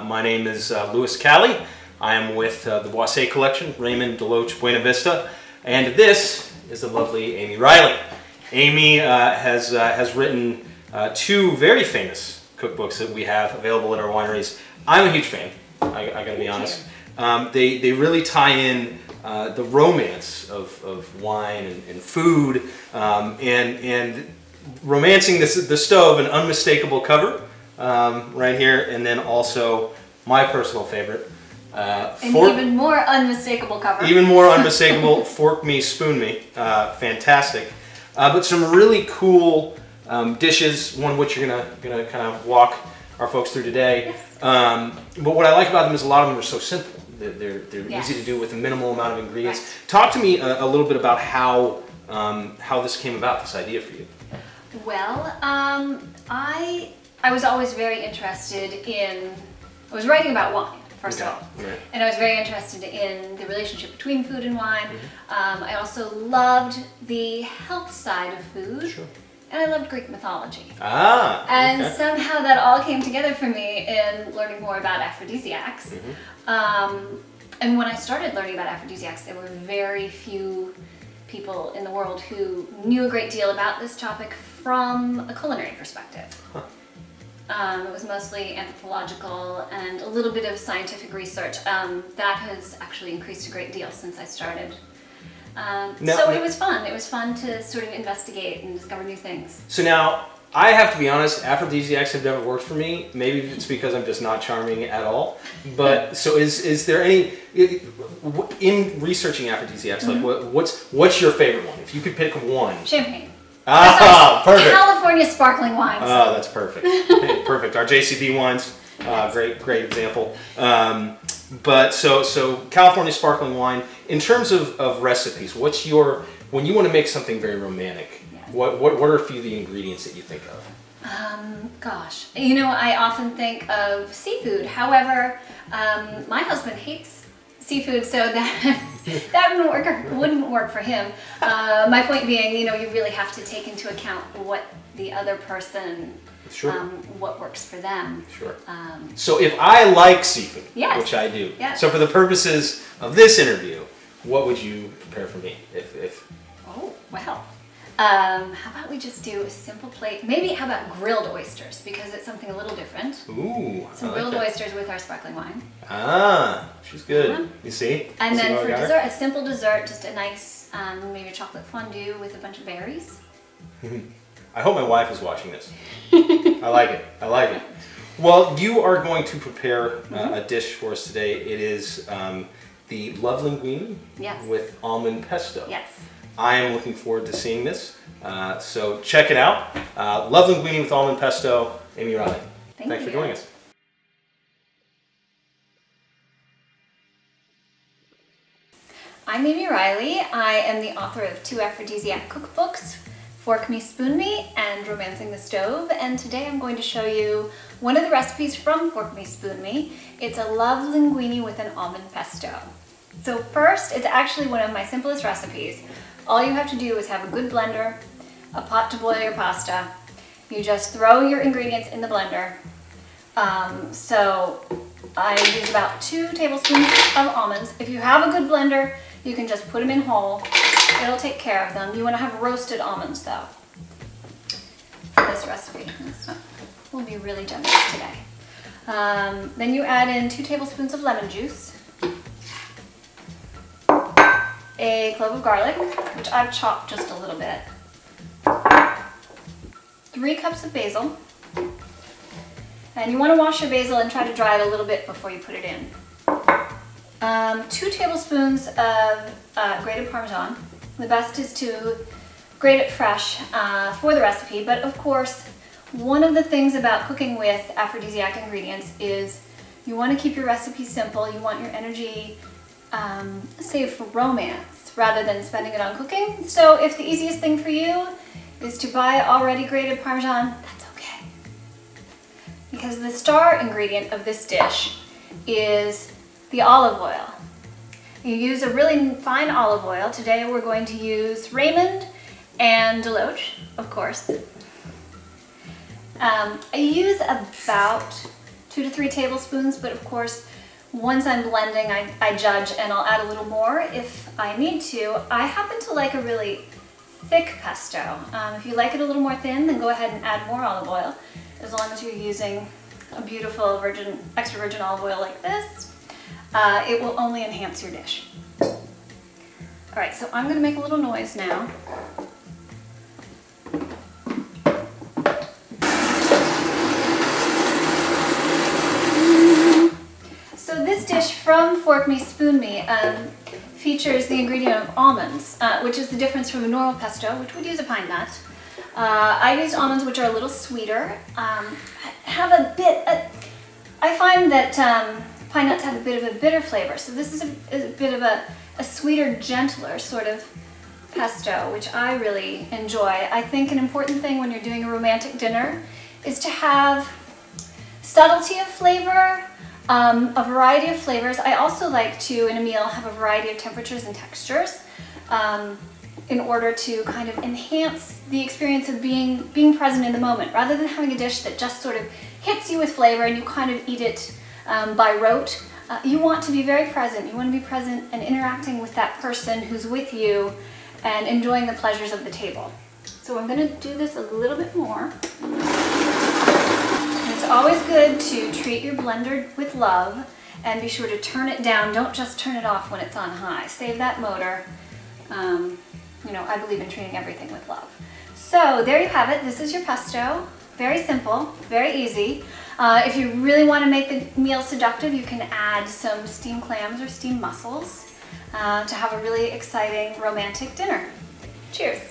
My name is Louis Cali. I am with the Boisset Collection, Raymond, Deloach, Buena Vista, and this is the lovely Amy Reiley. Amy has written two very famous cookbooks that we have available at our wineries. I'm a huge fan, I gotta be honest. They really tie in the romance of wine and food, and romancing the stove, an unmistakable cover right here, and then also my personal favorite. Even more unmistakable cover. Even more unmistakable, Fork Me, Spoon Me. Fantastic. But some really cool dishes, one of which you're gonna kind of walk our folks through today. Yes. But what I like about them is a lot of them are so simple. They're Yes. easy to do with a minimal amount of ingredients. Right. Talk to me a little bit about how this came about, this idea for you. Well, I was always very interested in, I was writing about wine, first of all. Right. And I was very interested in the relationship between food and wine. I also loved the health side of food. Sure. And I loved Greek mythology. Ah, and okay. somehow that all came together for me in learning more about aphrodisiacs. And when I started learning about aphrodisiacs, there were very few people in the world who knew a great deal about this topic from a culinary perspective. Huh. It was mostly anthropological and a little bit of scientific research. That has actually increased a great deal since I started. So it was fun. It was fun to sort of investigate and discover new things. So now, I have to be honest, aphrodisiacs have never worked for me. Maybe it's because I'm just not charming at all. But so is there any, in researching aphrodisiacs, like what's your favorite one? If you could pick one. Champagne. Ah, perfect. California sparkling wines. Oh, that's perfect. Hey, perfect. Our JCB wines, great example. But so California sparkling wine. In terms of recipes, what's your, when you want to make something very romantic, Yes. what are a few of the ingredients that you think of? Gosh, you know, I often think of seafood. However, my husband hates seafood, so that wouldn't work for him. My point being, you know, you really have to take into account what the other person, Sure. what works for them. Sure. So if I like seafood, Yes. which I do, Yes. so for the purposes of this interview, what would you prepare for me? If Oh, well. How about we just do a simple plate? Maybe how about grilled oysters, because it's something a little different. Ooh, Some I like grilled that. oysters with our sparkling wine. Ah, she's good. You see? And See then what I for got her? dessert, a simple dessert, just a nice, maybe a chocolate fondue with a bunch of berries. I hope my wife is watching this. I like it. I like it. Well, you are going to prepare a dish for us today. It is the love linguine Yes. with almond pesto. Yes. I am looking forward to seeing this. So check it out. Love linguine with almond pesto. Amy Reiley. Thanks for joining us. I'm Amy Reiley. I am the author of two aphrodisiac cookbooks, Fork Me, Spoon Me, and Romancing the Stove. And today I'm going to show you one of the recipes from Fork Me, Spoon Me. It's a love linguine with an almond pesto. So first, it's actually one of my simplest recipes. All you have to do is have a good blender, a pot to boil your pasta. You just throw your ingredients in the blender. So I use about 2 tablespoons of almonds. If you have a good blender, you can just put them in whole. It'll take care of them. You want to have roasted almonds though for this recipe. We'll be really generous today. Then you add in 2 tablespoons of lemon juice, a clove of garlic, which I've chopped just a little bit, 3 cups of basil, and you want to wash your basil and try to dry it a little bit before you put it in. 2 tablespoons of grated Parmesan. The best is to grate it fresh for the recipe, but of course, one of the things about cooking with aphrodisiac ingredients is you want to keep your recipe simple. You want your energy saved for romance rather than spending it on cooking. So if the easiest thing for you is to buy already grated Parmesan, that's okay. Because the star ingredient of this dish is the olive oil. You use a really fine olive oil. Today we're going to use Raymond and Deloach, of course. I use about 2 to 3 tablespoons, but of course, once I'm blending, I judge and I'll add a little more if I need to. I happen to like a really thick pesto. If you like it a little more thin, then go ahead and add more olive oil, as long as you're using a beautiful extra virgin olive oil like this. It will only enhance your dish. All right, so I'm gonna make a little noise now. So this dish from Fork Me, Spoon Me features the ingredient of almonds, which is the difference from a normal pesto, which would use a pine nut. I used almonds, which are a little sweeter. I find that pine nuts have a bit of a bitter flavor, so this is a bit of a sweeter, gentler sort of pesto, which I really enjoy. I think an important thing when you're doing a romantic dinner is to have subtlety of flavor, a variety of flavors. I also like to, in a meal, have a variety of temperatures and textures in order to kind of enhance the experience of being present in the moment, rather than having a dish that just sort of hits you with flavor and you kind of eat it by rote. You want to be very present. You want to be present and interacting with that person who's with you and enjoying the pleasures of the table. So I'm going to do this a little bit more. It's always good to treat your blender with love and be sure to turn it down. Don't just turn it off when it's on high. Save that motor. You know, I believe in treating everything with love. So there you have it. This is your pesto. Very simple, very easy. If you really want to make the meal seductive, you can add some steamed clams or steamed mussels to have a really exciting romantic dinner. Cheers.